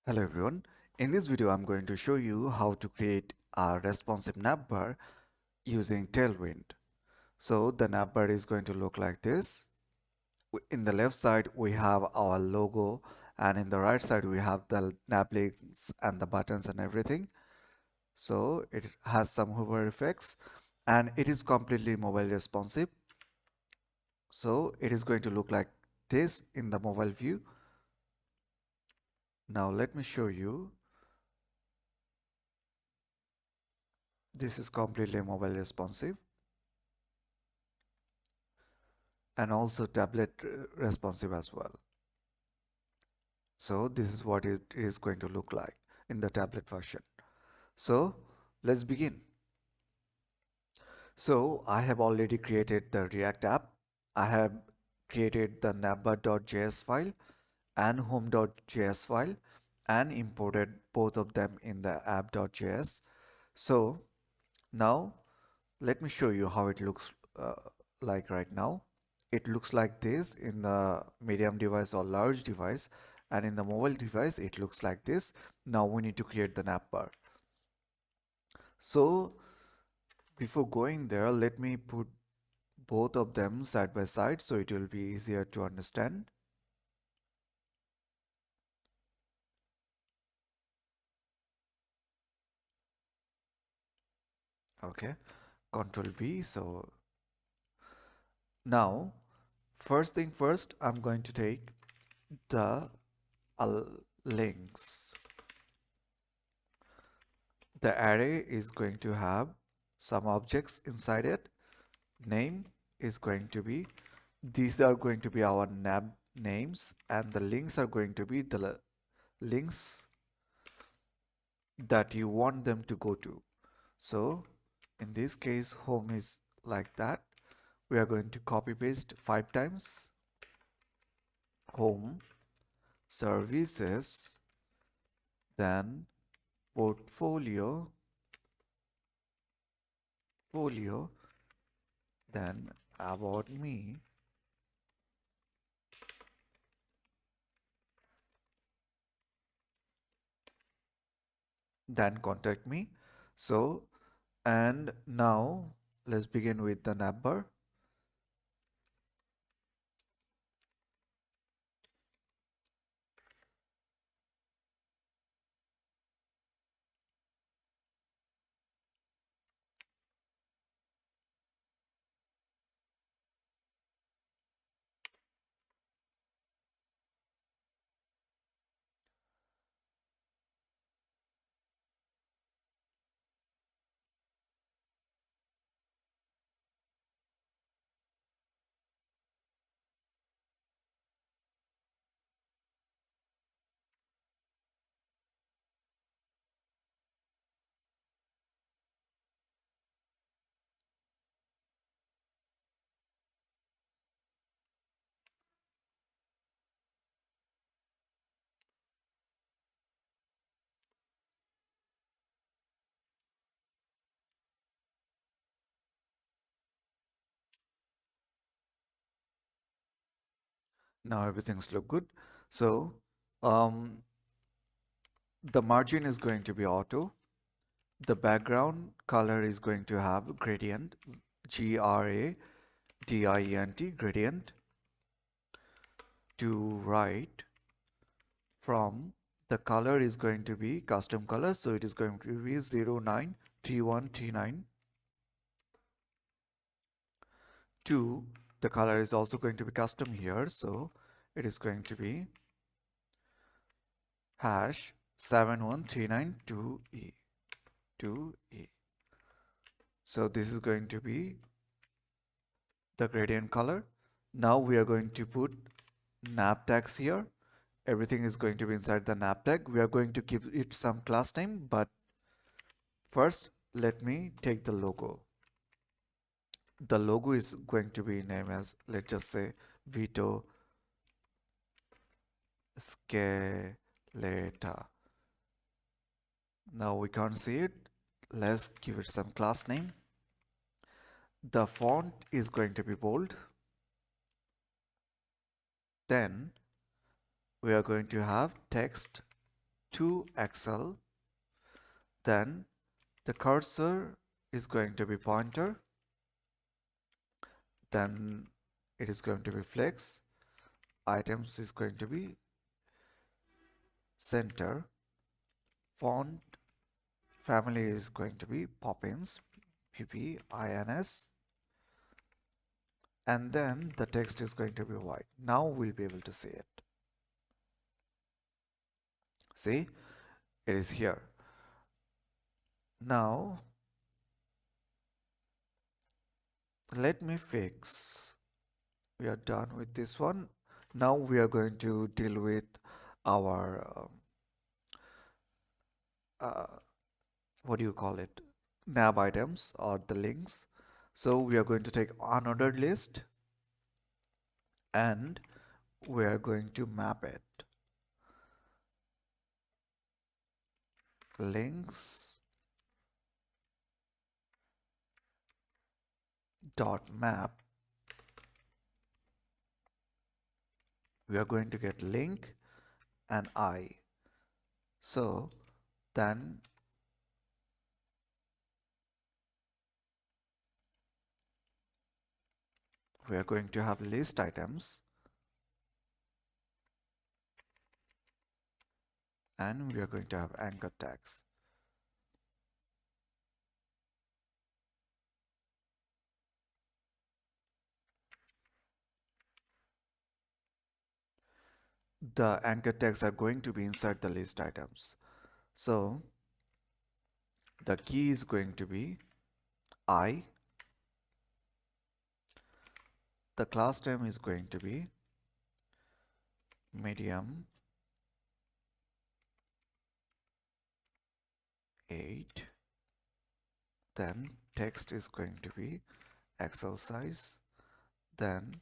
Hello everyone. In this video, I'm going to show you how to create a responsive navbar using Tailwind. So the navbar is going to look like this. In the left side, we have our logo, and in the right side, we have the nav links and the buttons and everything. So it has some hover effects, and it is completely mobile responsive. So it is going to look like this in the mobile view. Now let me show you. This is completely mobile responsive and also tablet responsive as well. So this is what it is going to look like in the tablet version. So let's begin. So I have already created the React app. I have created the navbar.js file and home.js file and imported both of them in the app.js. So now let me show you how it looks like right now. It looks like this in the medium device or large device, and in the mobile device it looks like this. Now we need to create the navbar. So before going there, let me put both of them side by side so it will be easier to understand. Okay, Control B. So now first thing first, I'm going to take the links. The array is going to have some objects inside it. Name is going to be, these are going to be our nav names, and the links are going to be the links that you want them to go to. So in this case, home is like that. We are going to copy paste 5 times. Home, services, then portfolio, folio, then about me, then contact me. So, and now let's begin with the navbar. Now everything's look good. So, um, the margin is going to be auto. The background color is going to have gradient, Gradient, gradient. To right from, the color is going to be custom color, so it is going to be 093139. To, the color is also going to be custom here, so it is going to be hash 71392E 2E. So this is going to be the gradient color. Now we are going to put nav tags here. Everything is going to be inside the nav tag. We are going to give it some class name, but first let me take the logo. The logo is going to be named as, let's just say, Vito Scaletta. Now we can't see it. Let's give it some class name. The font is going to be bold. Then we are going to have text to Excel, then the cursor is going to be pointer, then it is going to be flex, items is going to be center, font family is going to be Poppins, P-P-I-N-S, and then the text is going to be white. Now we'll be able to see it. See, it is here. Now, let me fix. We are done with this one. Now we are going to deal with our what do you call it? Nav items or the links. So we are going to take unordered list and we are going to map it. Links dot map. We are going to get link and I. So then we are going to have list items and we are going to have anchor tags. The anchor tags are going to be inside the list items. So the key is going to be I. The class name is going to be medium 8. Then text is going to be Excel size. Then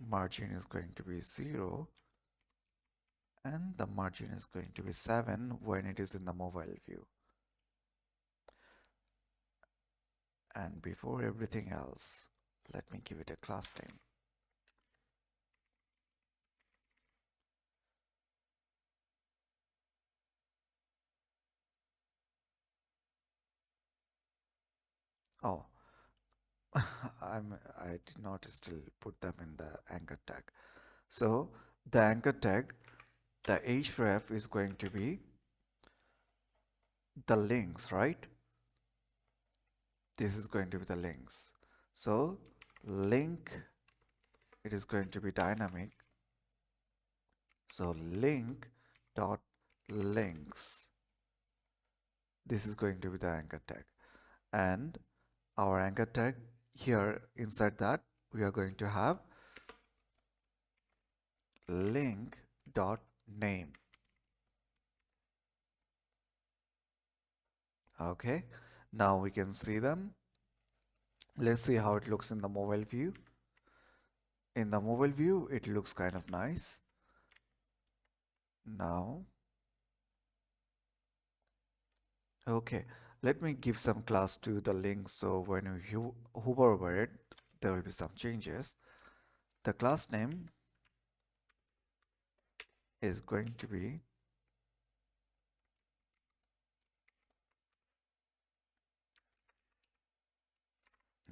margin is going to be 0 and the margin is going to be 7 when it is in the mobile view. And before everything else, let me give it a class name. Oh, I did not still put them in the anchor tag. So the anchor tag, the href is going to be the links, right? This is going to be the links. So link, it is going to be dynamic. So link dot links. This is going to be the anchor tag. And our anchor tag here inside that we are going to have link dot name. Okay, now we can see them. Let's see how it looks in the mobile view. In the mobile view, it looks kind of nice. Now, okay, let me give some class to the link so when you hover over it, there will be some changes. The class name is going to be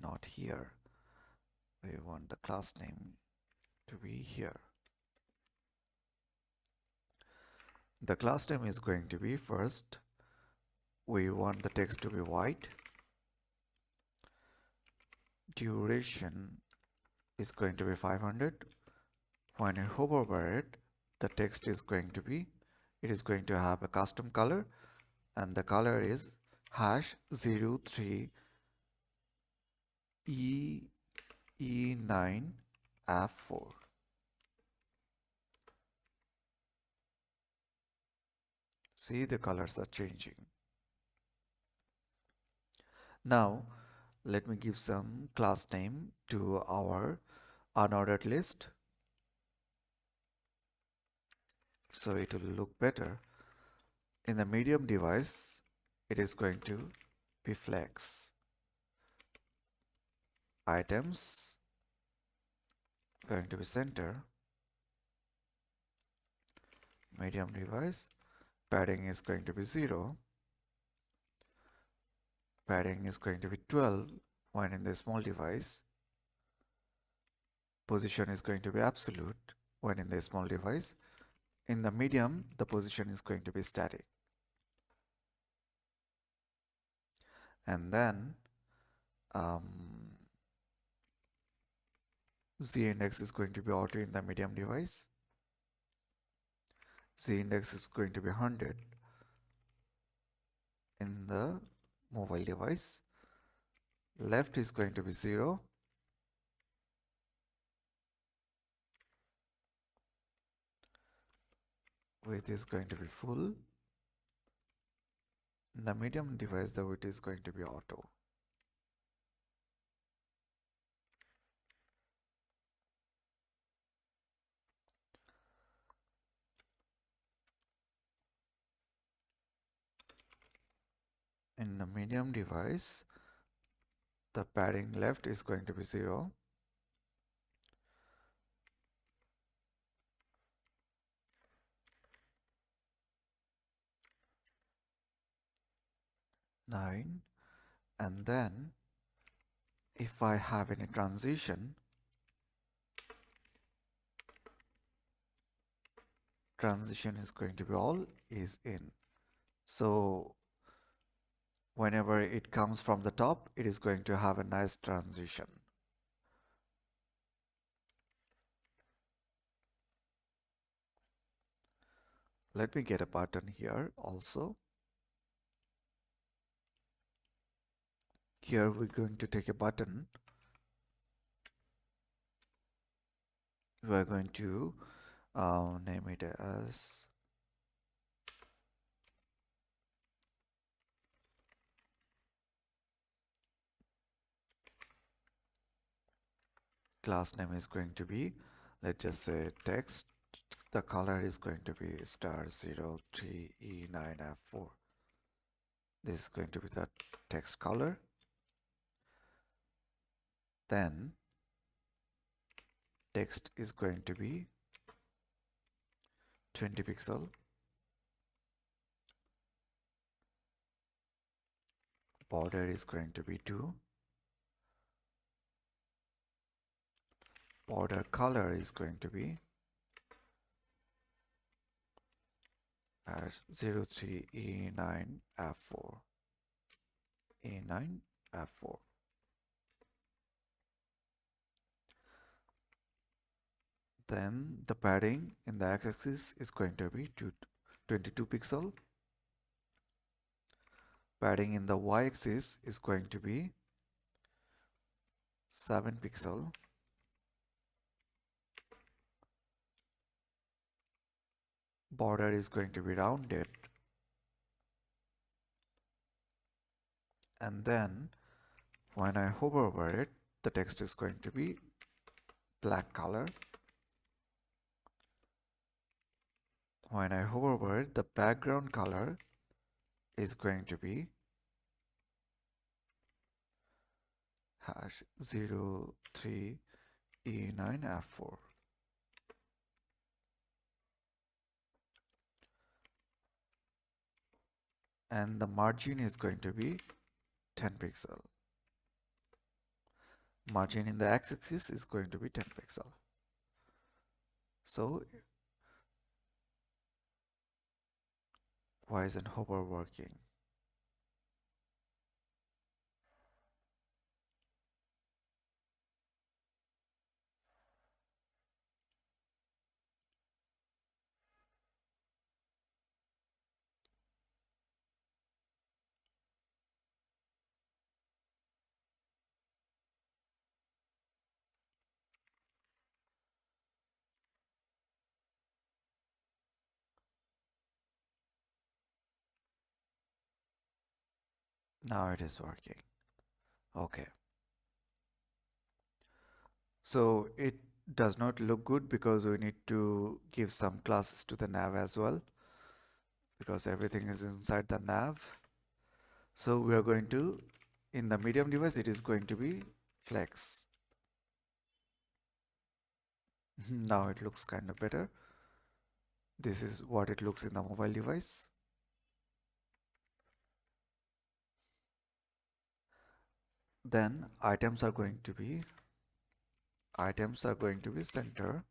not here. We want the class name to be here. The class name is going to be first, we want the text to be white. Duration is going to be 500. When you hover over it, the text is going to be, it is going to have a custom color and the color is #03 E9F4. See, the colors are changing. Now, let me give some class name to our unordered list. So it will look better. In the medium device, it is going to be flex. Items, going to be center. medium device, padding is going to be 0, padding is going to be 12 when in the small device, position is going to be absolute when in the small device, in the medium the position is going to be static. And then Z index is going to be auto in the medium device, Z index is going to be 100 in the mobile device, left is going to be 0, width is going to be full, in the medium device the width is going to be auto. In the medium device the padding left is going to be 0, nine, and then if I have any transition is going to be all is in. So whenever it comes from the top, it is going to have a nice transition. Let me get a button here also. Here we're going to take a button. We're going to name it as class name is going to be, let's just say text. The color is going to be *03E9F4. This is going to be the text color. Then text is going to be 20 pixel. Border is going to be 2. Border color is going to be as 03E9F4. E9F4. Then the padding in the x-axis is going to be 22 pixel. Padding in the y-axis is going to be 7 pixel. Border is going to be rounded. And then when I hover over it, the text is going to be black color. When I hover over it, the background color is going to be #03E9F4. And the margin is going to be 10 pixel. Margin in the x-axis is going to be 10 pixel. So why isn't hover working? Now it is working. Okay. So it does not look good because we need to give some classes to the nav as well, because everything is inside the nav. So we are going to, in the medium device, it is going to be flex. Now it looks kind of better. This is what it looks in the mobile device. Then items are going to be center.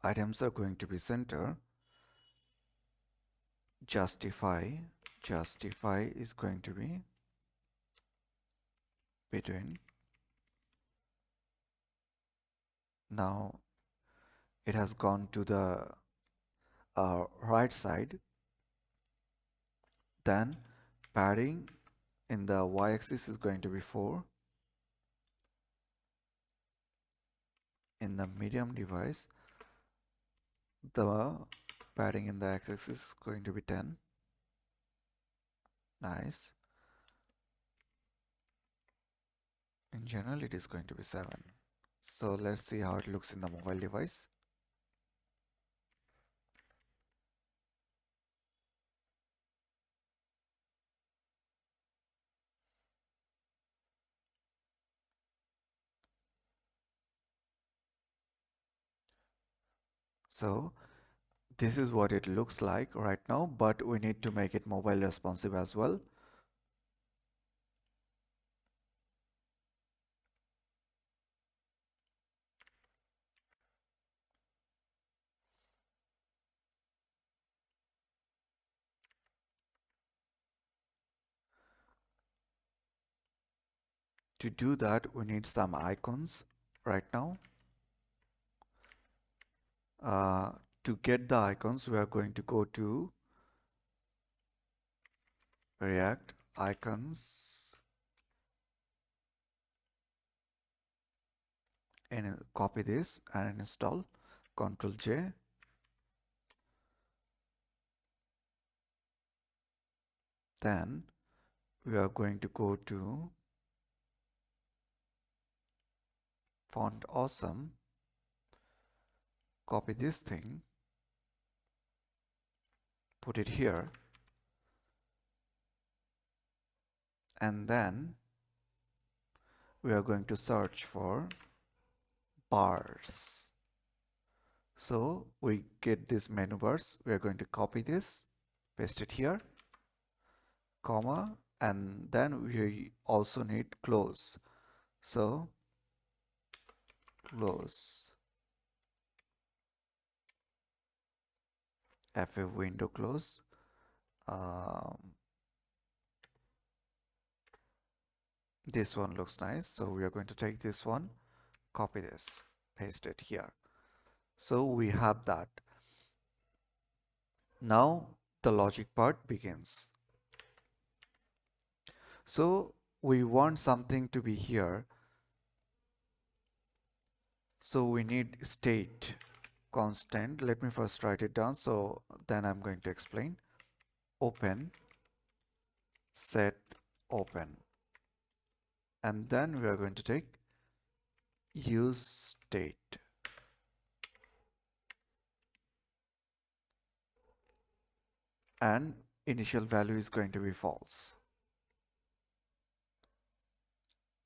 Items are going to be center. Justify is going to be between. Now it has gone to the right side. Then padding in the y-axis is going to be 4. In the medium device, the padding in the x-axis is going to be 10. Nice. In general, it is going to be 7. So let's see how it looks in the mobile device. So this is what it looks like right now, but we need to make it mobile responsive as well. To do that, we need some icons right now. To get the icons, we are going to go to React icons and copy this and install. Ctrl J. Then we are going to go to Font Awesome. Copy this thing, put it here, and then we are going to search for bars. So we get these menu bars. We are going to copy this, paste it here, comma, and then we also need close. So close, FF window close. This one looks nice, so we are going to take this one, copy this, paste it here. So we have that. Now the logic part begins. So we want something to be here. So we need state constant. Let me first write it down, so then I'm going to explain. Open, set open. And then we are going to take use state. And initial value is going to be false.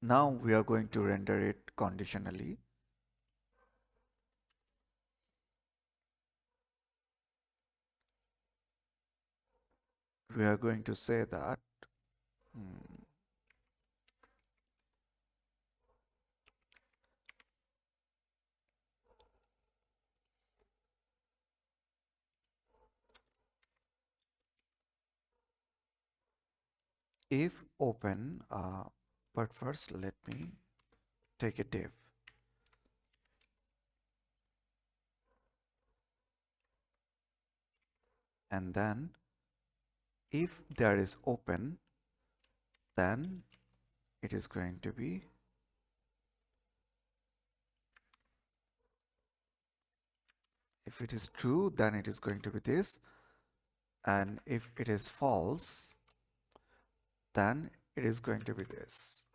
Now we are going to render it conditionally. We are going to say that if open, but first let me take a div. And then if there is open, then it is going to be if it is true, then it is going to be this, and if it is false, then it is going to be this.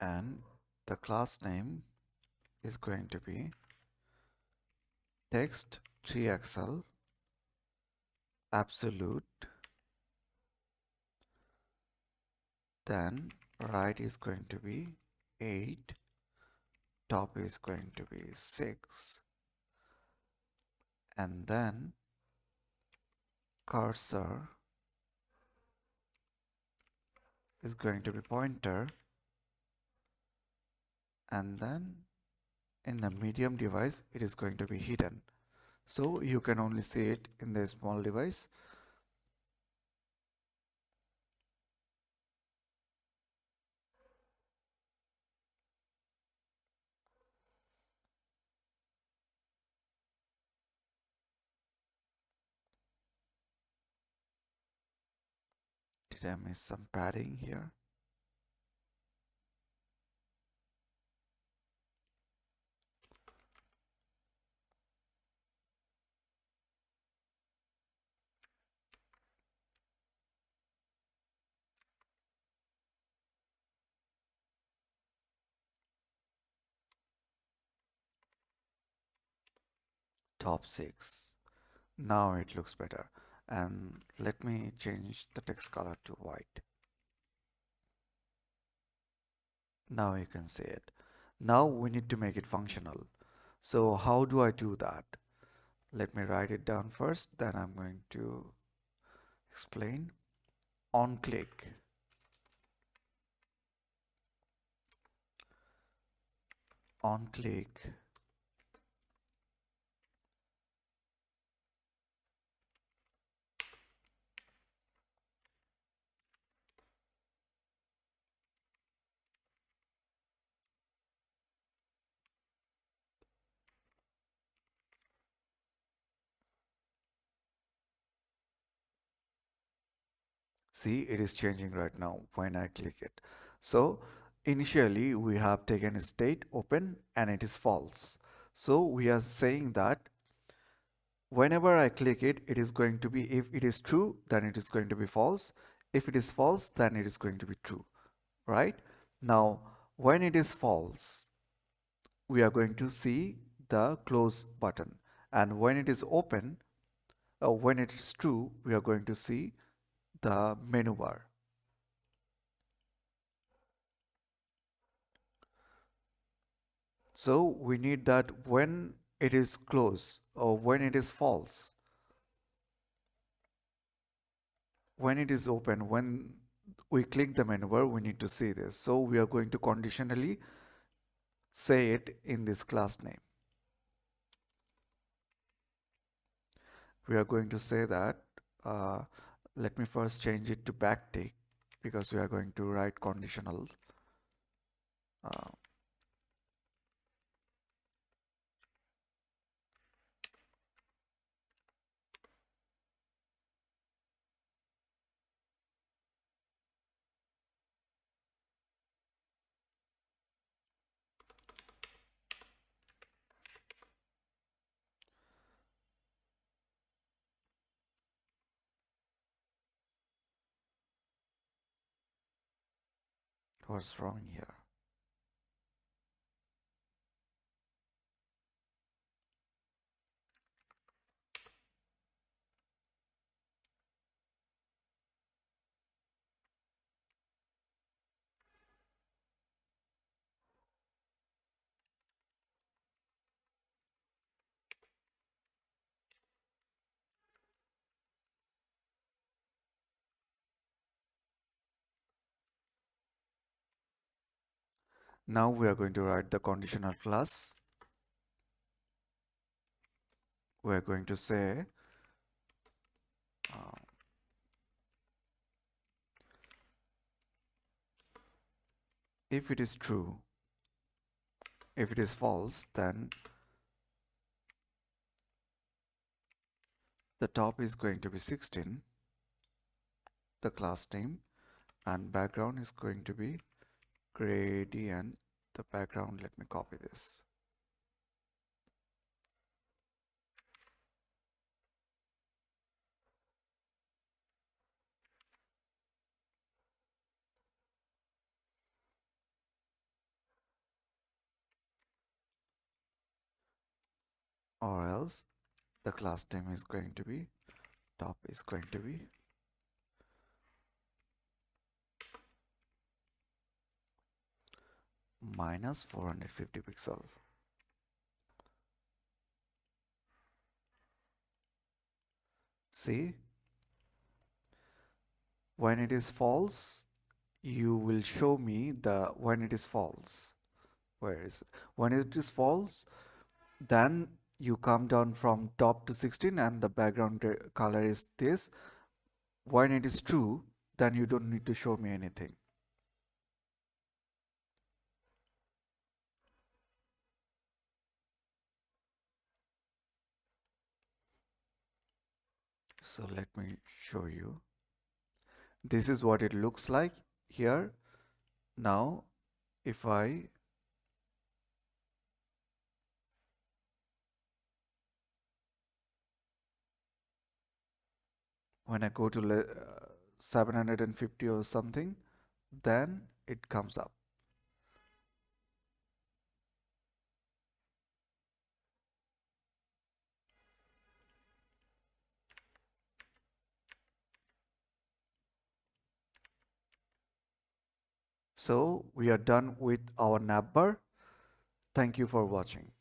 and the class name is going to be text 3xl absolute, then right is going to be 8, top is going to be 6, and then cursor is going to be pointer, and then in the medium device it is going to be hidden, so you can only see it in the small device. Did I miss some padding here? Top 6. Now it looks better. And let me change the text color to white. Now you can see it. Now we need to make it functional. So how do I do that? Let me write it down first, then I'm going to explain. On click. On click. See, it is changing right now when I click it. So initially we have taken state open and it is false. So we are saying that whenever I click it, it is going to be, if it is true, then it is going to be false. If it is false, then it is going to be true, right? Now, when it is false, we are going to see the close button. And when it is open, when it is true, we are going to see the menu bar. So we need that when it is close or when it is false, when it is open, when we click the menu bar, we need to see this. So we are going to conditionally say it in this class name. We are going to say that, let me first change it to backtick because we are going to write conditional. What's wrong here? Now we are going to write the conditional class. We are going to say if it is true, if it is false, then the top is going to be 16, the class name, and background is going to be gradient. The background, let me copy this. or else the class name is going to be top is going to be minus 450 pixel. See, when it is false, you will show me the when it is false. Where is it? When it is false, then you come down from top to 16 and the background color is this. When it is true, then you don't need to show me anything. So let me show you. This is what it looks like here. Now, if when I go to 750 or something, then it comes up. So we are done with our navbar. Thank you for watching.